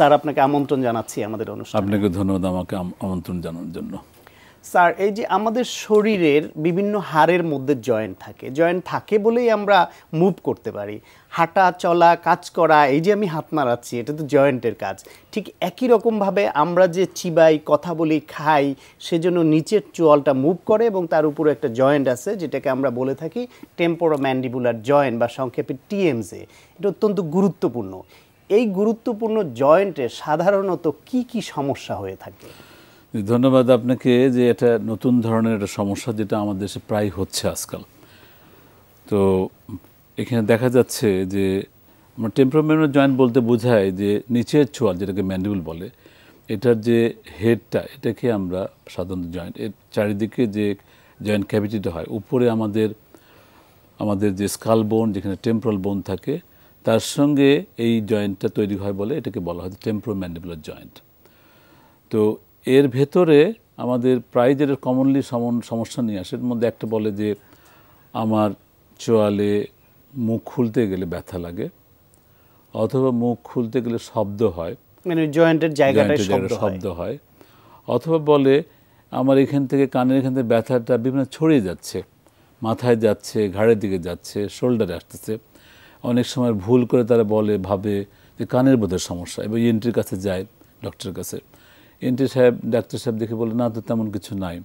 Sir আপনাকে আমন্ত্রণ জানাচ্ছি আমাদের অনুষ্ঠানে। আপনাকে ধন্যবাদ আমাকে আমন্ত্রণ জানানোর জন্য। স্যার, এই যে আমাদের শরীরের বিভিন্ন হাড়ের মধ্যে জয়েন্ট থাকে বলেই আমরা মুভ করতে পারি, হাঁটা চলা কাজ করা, এই যে আমি হাত নাড়াচ্ছি এটা তো জয়েন্টের কাজ। ঠিক একই রকমভাবে আমরা যে চিবাই, কথা বলি, খাই, সেজন্য নিচের চোয়ালটা মুভ করে এবং তার উপরে একটা জয়েন্ট আছে যেটাকে আমরা বলে থাকি টেম্পোরোম্যান্ডিবুলার জয়েন্ট বা সংক্ষেপে টিএমজে। এটা অত্যন্ত গুরুত্বপূর্ণ। এই গুরুত্বপূর্ণ জয়েন্টে সাধারণত কি কি সমস্যা হয়ে থাকে? ধন্যবাদ আপনাকে, যে এটা নতুন ধরনের একটা সমস্যা যেটা আমাদের দেশে প্রায় হচ্ছে আজকাল। তো এখানে দেখা যাচ্ছে যে আমরা টেম্পোরোম্যান্ডিবুলার জয়েন্ট বলতে বোঝায় যে নিচের চোয়াল, যেটাকে ম্যান্ডিবুল বলে, এটার যে হেডটা, এটাকে আমরা সাধারণত জয়েন্ট, এর চারিদিকে যে জয়েন্ট ক্যাভিটিটা হয়, উপরে আমাদের যে স্কাল বোন, যেখানে টেম্পোরাল বোন থাকে, তার সঙ্গে এই জয়েন্টটা তৈরি হয় বলে এটাকে বলা হয় টেম্পোরোম্যান্ডিবুলার জয়েন্ট। তো এর ভেতরে আমাদের প্রায় যেটা কমনলি সমস্যা নিয়ে আসে, এর মধ্যে একটা বলে যে আমার চোয়ালে মুখ খুলতে গেলে ব্যথা লাগে, অথবা মুখ খুলতে গেলে শব্দ হয়, মানে জয়েন্টের জায়গাটায় শব্দ হয়, অথবা বলে আমার এখান থেকে কানের এখান থেকে ব্যথাটা বিভিন্ন ছড়িয়ে যাচ্ছে, মাথায় যাচ্ছে, ঘাড়ের দিকে যাচ্ছে, শোল্ডারে আসতেছে। অনেক সময় ভুল করে তারা ভাবে যে কানের বোধের সমস্যা, এবং ইএনটির কাছে যায়, ডক্টরের কাছে। ডাক্তার সাহেব দেখে বলে না, তো তেমন কিছু নাই,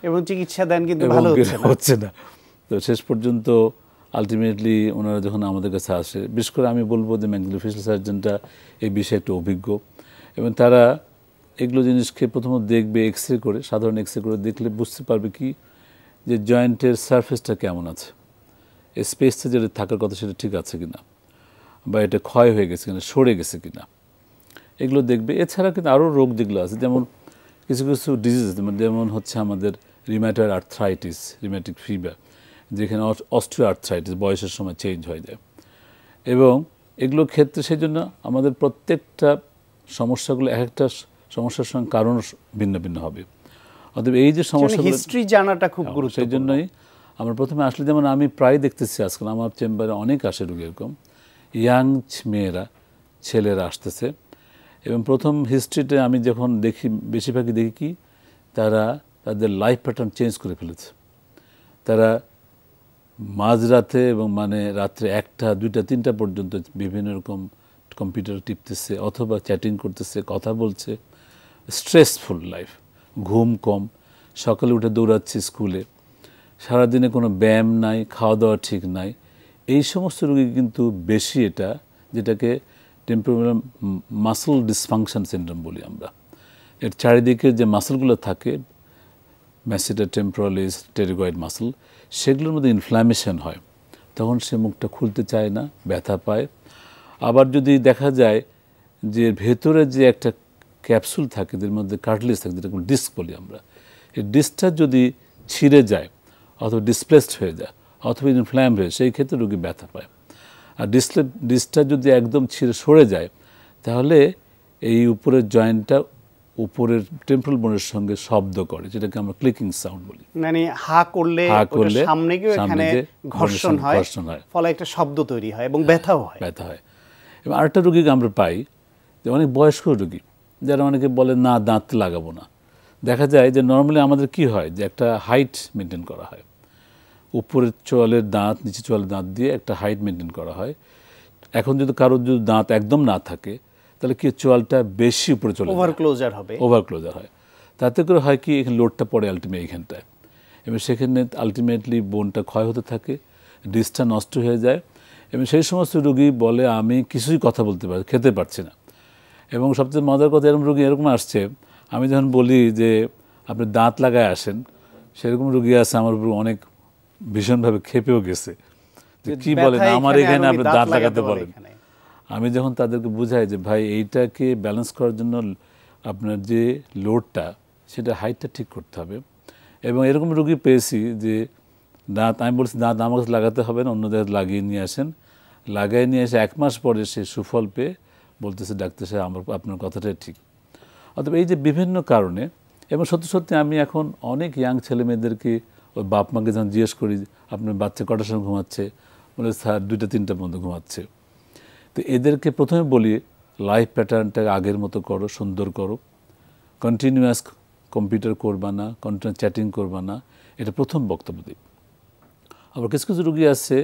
এবং চিকিৎসা দেন কিন্তু ভালো হচ্ছে না। তো শেষ পর্যন্ত আলটিমেটলি ওনারা যখন আমাদের কাছে আসে, বিশেষ করে আমি বলবো যে ম্যাক্সিলোফেশিয়াল সার্জনটা এই বিষয়ে একটু অভিজ্ঞ, এবং তারা এগুলো জিনিসকে প্রথমত দেখবে এক্সরে করে, সাধারণ এক্সরে করে দেখলে বুঝতে পারবে কি যে জয়েন্টের সারফেসটা কেমন আছে, এই স্পেসটা যেটা থাকার কথা সেটা ঠিক আছে কিনা, বা এটা ক্ষয় হয়ে গেছে কিনা, সরে গেছে কিনা, এগুলো দেখবে। এছাড়া কিন্তু আরও রোগ যেগুলো আছে, যেমন কিছু কিছু ডিজিজ, যেমন হচ্ছে আমাদের রিম্যাটয়েড আর্থ্রাইটিস, রিম্যাটিক ফিভার, যেখানে অস্টিও আর্থ্রাইটিস বয়সের সময় চেঞ্জ হয়ে যায়, এবং এগুলোর ক্ষেত্রে সেই জন্য আমাদের প্রত্যেকটা সমস্যাগুলো এক একটা সমস্যার সঙ্গে কারণ ভিন্ন ভিন্ন হবে। অতএব এই যে সমস্যাগুলো হিস্ট্রি জানাটা খুব গুরুত্বপূর্ণ। সেই জন্যই আমরা প্রথমে আসলে, যেমন আমি প্রায় দেখতেছি আজকাল আমার চেম্বারে অনেক আসে রোগী, এরকম ইয়াং মেয়েরা, ছেলেরা আসতেছে, এবং প্রথম হিস্ট্রিতে আমি যখন দেখি, বেশিরভাগই দেখি কি তারা তাদের লাইফ প্যাটার্ন চেঞ্জ করে ফেলেছে। তারা মাঝরাতে এবং মানে রাত্রে 1টা 2টা 3টা পর্যন্ত বিভিন্ন রকম কম্পিউটার টিপতেছে, অথবা চ্যাটিং করতেছে, কথা বলছে, স্ট্রেসফুল লাইফ, ঘুম কম, সকালে উঠে দৌড়াচ্ছে স্কুলে, সারাদিনে কোনো ব্যায়াম নাই, খাওয়া দাওয়া ঠিক নাই। এই সমস্ত রোগী কিন্তু বেশি, এটা যেটাকে টেম্পোরাল মাসল ডিসফাংশন সিনড্রোম বলি আমরা। এর চারিদিকে যে মাসলগুলো থাকে, ম্যাসেটার টেম্পোরালিস, টেরিগয়েড মাসল, সেগুলোর মধ্যে ইনফ্ল্যামেশন হয়, তখন সে মুখটা খুলতে চায় না, ব্যথা পায়। আবার যদি দেখা যায় যে ভেতরে যে একটা ক্যাপসুল থাকে, এদের মধ্যে কার্টিলেজ থাকে, যেটা ডিস্ক বলি আমরা, এই ডিস্কটা যদি ছিঁড়ে যায়, অথবা ডিসপ্লেসড হয়ে যায়, অথবা ইনফ্ল্যাম হয়ে, সেই ক্ষেত্রে রোগী ব্যথা পায়। আর ডিস্কটা যদি একদম ছিঁড়ে সরে যায়, তাহলে এই উপরের জয়েন্টটা উপরের টেম্পোরাল বোনের সঙ্গে শব্দ করে, যেটাকে আমরা ক্লিকিং সাউন্ড বলি। মানে হা করলে সামনে গিয়ে এখানে ঘর্ষণ হয়, ফলে একটা শব্দ তৈরি হয় এবং ব্যথাও হয়। এবং আরেকটা রোগী আমরা পাই যে অনেক বয়স্ক রোগী, যারা অনেকে বলে না দাঁত লাগাবো না। দেখা যায় যে নর্মালি আমাদের কি হয়, যে একটা হাইট মেনটেন করা হয়, উপরের চোয়ালের দাঁত, নিচে চোয়ালের দাঁত দিয়ে একটা হাইট মেনটেন করা হয়। এখন যদি কারোর যদি দাঁত একদম না থাকে, তাহলে কি চোয়ালটা বেশি উপরে চলে ওভারক্লোজার হয়। তাতে করে হয় কি, এখানে লোডটা পড়ে আলটিমেট এইখানটায়, এবং সেখানে আলটিমেটলি বোনটা ক্ষয় হতে থাকে, ডিসটা নষ্ট হয়ে যায়। এবং সেই সমস্ত রোগী বলে আমি কিছুই কথা বলতে পারি, খেতে পারছি না। এবং সবচেয়ে মজার কথা, এরকম রোগী এরকম আসছে, আমি যখন বলি যে আপনি দাঁত লাগায় আসেন, সেরকম রোগী আছে আমার উপর অনেক ভীষণভাবে খেপেও গেছে, যে কী বলেন, আমার এখানে আপনি দাঁত লাগাতে বলেন। আমি যখন তাদেরকে বুঝাই যে ভাই, এইটাকে ব্যালেন্স করার জন্য আপনার যে লোডটা, সেটা হাইটটা ঠিক করতে হবে। এবং এরকম রোগী পেয়েছি যে দাঁত, আমি বলছি দাঁত আমার কাছে লাগাতে হবে না, অন্য জায়গায় লাগিয়ে নিয়ে আসেন। লাগাই নিয়ে এসে 1 মাস পরে সে সুফল পেয়ে বলতেছে ডাক্তার সাহেব আপনার কথাটাই ঠিক। অথবা এই যে বিভিন্ন কারণে, এবং সত্যি সত্যি আমি এখন অনেক ইয়াং ছেলে মেয়েদেরকে ওই বাপ মাকে যখন জিজ্ঞেস করি আপনার বাচ্চা কটার সময় ঘুমাচ্ছে, বলে স্যার 2টা 3টা পর্যন্ত ঘুমাচ্ছে। তো এদেরকে প্রথমে বলি লাইফ প্যাটার্নটাকে আগের মতো করো, সুন্দর করো, কন্টিনিউয়াস কম্পিউটার করবা না, কন্টিনিউয়াস চ্যাটিং করবা না, এটা প্রথম বক্তব্য দিই। আবার কিছু কিছু রুগী আছে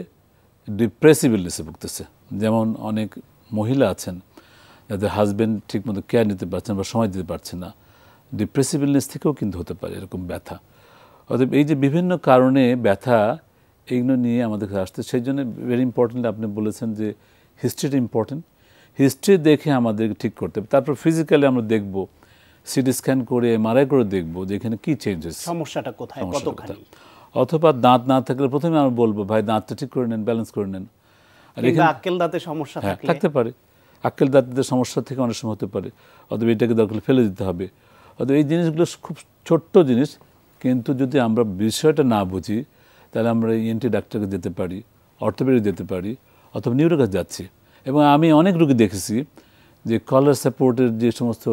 ডিপ্রেসিভ ইলনেসে ভুগতেছে, যেমন অনেক মহিলা আছেন যাদের হাজব্যান্ড ঠিকমতো কেয়ার নিতে পারছেন বা সময় দিতে পারছে না, ডিপ্রেসিভ ইলনেস থেকেও কিন্তু হতে পারে এরকম ব্যথা। অতএব এই যে বিভিন্ন কারণে ব্যথা, এইগুলো নিয়ে আমাদের কাছে আসতে, সেই জন্য ভেরি ইম্পর্টেন্ট আপনি বলেছেন যে হিস্ট্রিটা ইম্পর্টেন্ট। হিস্ট্রি দেখে আমাদেরকে ঠিক করতে হবে, তারপর ফিজিক্যালি আমরা দেখব, সিটি স্ক্যান করে এমআরআই করে দেখব যে এখানে কী চেঞ্জ হয়েছে, সমস্যাটা কোথায়, কতখানি। অথবা দাঁত না থাকলে প্রথমে আমরা বলবো ভাই দাঁতটা ঠিক করে নেন, ব্যালেন্স করে নেন। আর এখানে আক্কেল দাঁতে সমস্যা থাকতে পারে, আক্কেল দাঁতের সমস্যা থেকে অনেক সময় হতে পারে, অথবা এটাকে দরকার ফেলে দিতে হবে। অথবা এই জিনিসগুলো খুব ছোট্ট জিনিস, কিন্তু যদি আমরা বিষয়টা না বুঝি তাহলে আমরা ইএনটি ডাক্তারকে যেতে পারি, অর্থোপেডিক যেতে পারি, অথবা নিউরো কাছে যাচ্ছি। এবং আমি অনেক রোগী দেখেছি যে কলার সাপোর্টের যে সমস্ত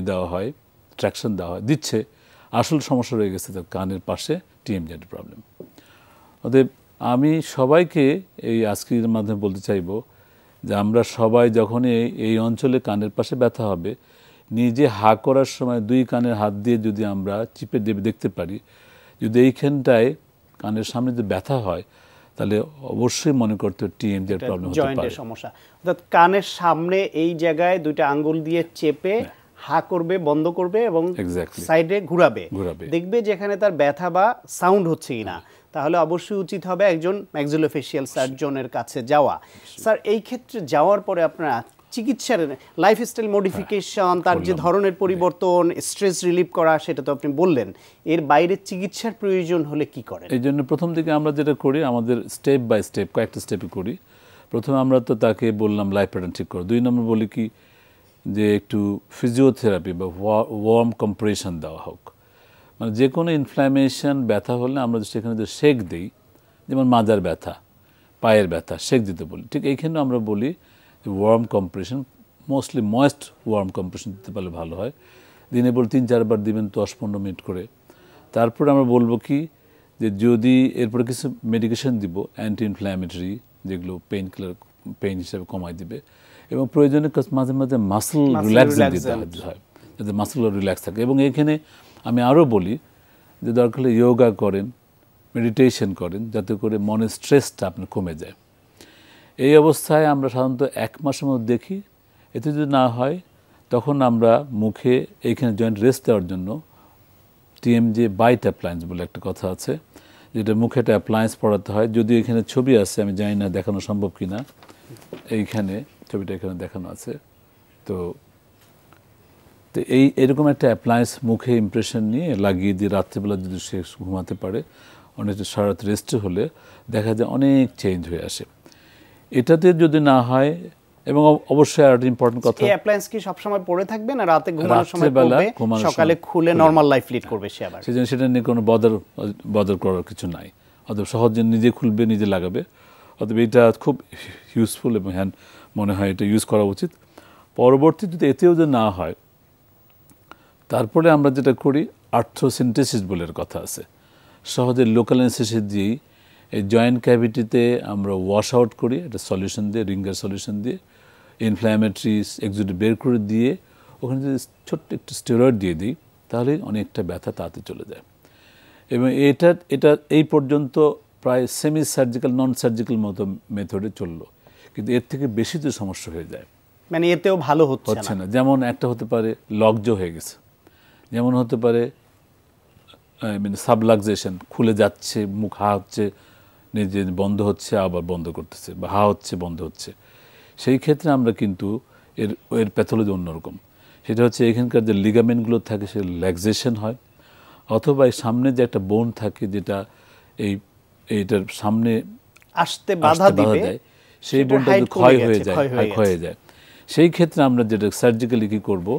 দেওয়া হয়, ট্র্যাকশন দেওয়া হয়, দিচ্ছে, আসল সমস্যা রয়ে গেছে তার কানের পাশে টিএমজেড প্রবলেম। অতএব আমি সবাইকে এই আজকের মাধ্যমে বলতে চাইব যে আমরা সবাই যখন এই অঞ্চলে কানের পাশে ব্যথা হবে, নিজে হা করার সময় দুই কানের হাত দিয়ে যদি আমরা চিপে দেবে দেখতে পারি, যদি এইখানটায় কানের সামনে যদি ব্যথা হয় তাহলে অবশ্যই মনে করতে টিএমজেড প্রবলেম হতে পারে, জয়েন্টের সমস্যা। অর্থাৎ কানের সামনে এই জায়গায় দুইটা আঙ্গুল দিয়ে চেপে হা করবে, বন্ধ করবে এবং সাইডে ঘুরাবে, দেখবে যেখানে তার ব্যথা বা সাউন্ড হচ্ছে কিনা। তাহলে অবশ্যই উচিত হবে একজন ম্যাক্সিলোফেশিয়াল সার্জনের কাছে যাওয়া। স্যার, এই ক্ষেত্রে যাওয়ার পরে আপনারা চিকিৎসার লাইফস্টাইল মডিফিকেশন, তার যে ধরনের পরিবর্তন, স্ট্রেস রিলিফ করা, সেটা তো আপনি বললেন, এর বাইরে চিকিৎসার প্রয়োজন হলে কি করেন? এই জন্য প্রথম দিকে আমরা যেটা করি, আমাদের স্টেপ বাই স্টেপ কয়েকটা স্টেপে করি। প্রথমে আমরা তো তাকে বললাম লাইফ প্যাটার্ন ঠিক করো। 2 নম্বর বলি কি যে একটু ফিজিওথেরাপি বা ওয়ার্ম কম্প্রেশন দেওয়া হোক। মানে যে কোনো ইনফ্ল্যামেশন ব্যথা হলে আমরা সেখানে যে শেক দিই, যেমন মাজার ব্যথা, পায়ের ব্যথা, শেক দিতে বলি, ঠিক এইখানেও আমরা বলি warm compression, mostly moist warm compression দিতে পারলে ভালো হয়। দিনে বল 3-4 বার দিবেন 10-15 মিনিট করে। তারপরে আমরা বলবো কি যে যদি এরপরে কিছু মেডিকেশন দিব অ্যান্টি ইনফ্ল্যামেটরি, যেগুলো পেইন কিলার, পেইন হিসাবে কমাই দিবে, এবং প্রয়োজনে মাঝে মাঝে মাসল রিল্যাক্সিং দিতে হয় যাতে মাসলগুলো রিল্যাক্স থাকে। এবং এইখানে আমি আরও বলি যে দরকার হলে যোগা করেন, মেডিটেশন করেন, যাতে করে মনের স্ট্রেসটা আপনার কমে যায়। এই অবস্থায় আমরা সাধারণত 1 মাসের মধ্যে দেখি। এতে যদি না হয় তখন আমরা মুখে এইখানে জয়েন্ট রেস্ট দেওয়ার জন্য টিএমজে বাইট অ্যাপ্লায়েন্স বলে একটা কথা আছে, যেটা মুখে একটা অ্যাপ্লায়েন্স পড়াতে হয়। যদি এখানে ছবি আছে, আমি জানি না দেখানো সম্ভব কি না, এইখানে ছবিটা এখানে দেখানো আছে। তো এরকম একটা অ্যাপ্লায়েন্স মুখে ইমপ্রেশন নিয়ে লাগিয়ে দিয়ে রাত্রেবেলা যদি সে ঘুমাতে পারে, অনেকটা সারা রাত রেস্টে হলে দেখা যায় অনেক চেঞ্জ হয়ে আসে। এটাতে যদি না হয়, এবং অবশ্যই আর একটা ইম্পর্টেন্ট কথা, এই অ্যাপ্লায়েন্স কি সব সময় পড়ে থাকবে না রাতে ঘুমানোর সময় পড়বে, সকালে খুলে নরমাল লাইফ লিড করবে সে? আবার সেজন্য সেটা নিয়ে কোনো বদল করার কিছু নাই। অতএব সহজে নিজে খুলবে, নিজে লাগাবে। অতএব এটা খুব ইউজফুল এবং মনে হয় এটা ইউজ করা উচিত। পরবর্তী যদি এতেও যদি না হয়, তারপরে আমরা যেটা করি আর্থ্রোসিনথেসিস বলে কথা আছে। সহজে লোকাল অ্যানেস্থেসিয়া দিয়েই এই জয়েন্ট ক্যাভিটিতে আমরা ওয়াশ আউট করি একটা সলিউশন দিয়ে, রিঙ্গার সলিউশন দিয়ে, ইনফ্ল্যামেটরি এক্সুডেট বের করে দিয়ে ওখানে যদি ছোট্ট একটু স্টেরয়েড দিয়ে দিই, তাহলে অনেকটা ব্যথা তাড়াতাড়ি চলে যায়। এবং এটা এই পর্যন্ত প্রায় সেমি সার্জিক্যাল, নন সার্জিক্যাল মতো মেথডে চললো, কিন্তু এর থেকে বেশি তো সমস্যা হয়ে যায়, মানে এতেও ভালো হচ্ছে না। যেমন একটা হতে পারে লকজ হয়ে গেছে, যেমন হতে পারে মানে সাবলাক্সেশন, খুলে যাচ্ছে, মুখ হা হচ্ছে, নিজে বন্ধ হচ্ছে আবার বন্ধ করতেছে, বা হা হচ্ছে বন্ধ হচ্ছে। সেই ক্ষেত্রে আমরা কিন্তু এর প্যাথোলজি অন্যরকম। সেটা হচ্ছে এখানকার যে লিগামেন্টগুলো থাকে সে ল্যাক্সেশন হয়, অথবা এই সামনে যে একটা বোন থাকে যেটা এইটার সামনে আসতে বাধা দেয়, সেই বোনটা ক্ষয় হয়ে যায়। সেই ক্ষেত্রে আমরা যেটা সার্জিক্যালি কী করবো,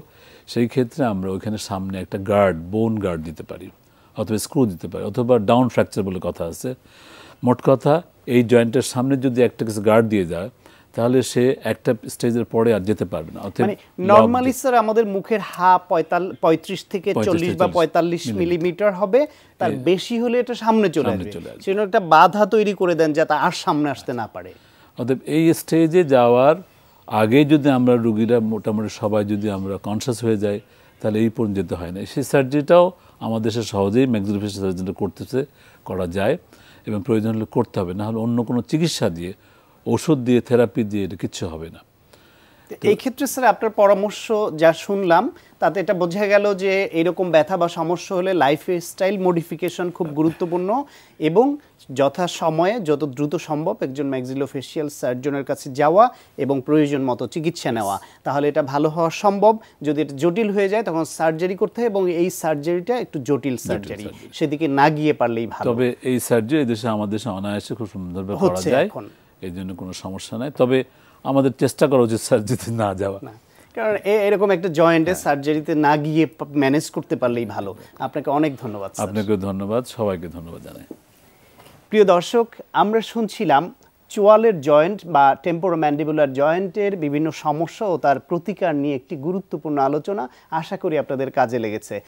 সেই ক্ষেত্রে আমরা ওইখানে সামনে একটা গার্ড, বোন গার্ড দিতে পারি, অথবা স্ক্রু দিতে পারি, অথবা ডাউন ফ্র্যাকচার বলে কথা আছে। মোট কথা এই জয়েন্টের সামনে যদি একটা কিছু গার্ড দিয়ে যায়, তাহলে সে একটা স্টেজের পরে আর যেতে পারবে না। মানে নরমালি স্যার আমাদের মুখের হা 35 থেকে 40 বা 45 মিলিমিটার হবে, তার বেশি হলে এটা সামনে চলে আসবে। সেজন্য একটা বাধা তৈরি করে দেন যাতে আর সামনে আসতে না পারে। অতএব এই স্টেজে যাওয়ার আগে যদি আমরা রুগীরা মোটামুটি সবাই যদি আমরা কনসাস হয়ে যাই তাহলে এই পর্যন্ত যেতে হয় না। সেই সার্জারিটাও আমাদের দেশে সহজেই ম্যাক্সিলোফেশিয়াল সার্জারি করা যায় এবং প্রয়োজন হলে করতে হবে, না হলে অন্য কোনো চিকিৎসা দিয়ে, ওষুধ দিয়ে, থেরাপি দিয়ে এটা কিচ্ছু হবে না। এই ক্ষেত্রে স্যার আপনার পরামর্শ যা শুনলাম তাতে এটা বোঝা গেল যে এরকম ব্যথা বা সমস্যা হলে লাইফস্টাইল মডিফিকেশন খুব গুরুত্বপূর্ণ এবং যথা সময়ে যত দ্রুত সম্ভব একজন ম্যাক্সিলোফেশিয়াল সার্জনের কাছে যাওয়া এবং প্রয়োজন মতো চিকিৎসা নেওয়া, তাহলে এটা ভালো হওয়া সম্ভব। যদি এটা জটিল হয়ে যায় তখন সার্জারি করতে হয় এবং এই সার্জারিটা একটু জটিল সার্জারি, সেদিকে না গিয়ে পারলেই ভালো। তবে এই সার্জারি দেশে আমাদের দেশে অনায়াসে খুব সুন্দরভাবে করা যায়, এই জন্য কোনো সমস্যা নাই। তবে আমাদের চেষ্টা করা উচিত সার্জারিতে না যাওয়া, কারণ এরকম একটা জয়েন্টে সার্জারিতে না গিয়ে ম্যানেজ করতে পারলেই ভালো। আপনাকে অনেক ধন্যবাদ। আপনাকে ধন্যবাদ, সবাইকে ধন্যবাদ জানাই। প্রিয় দর্শক, আমরা শুনছিলাম চোয়ালের জয়েন্ট বা টেম্পোরোম্যান্ডিবুলার জয়েন্টের বিভিন্ন সমস্যা ও তার প্রতিকার নিয়ে একটি গুরুত্বপূর্ণ আলোচনা। আশা করি আপনাদের কাজে লেগেছে।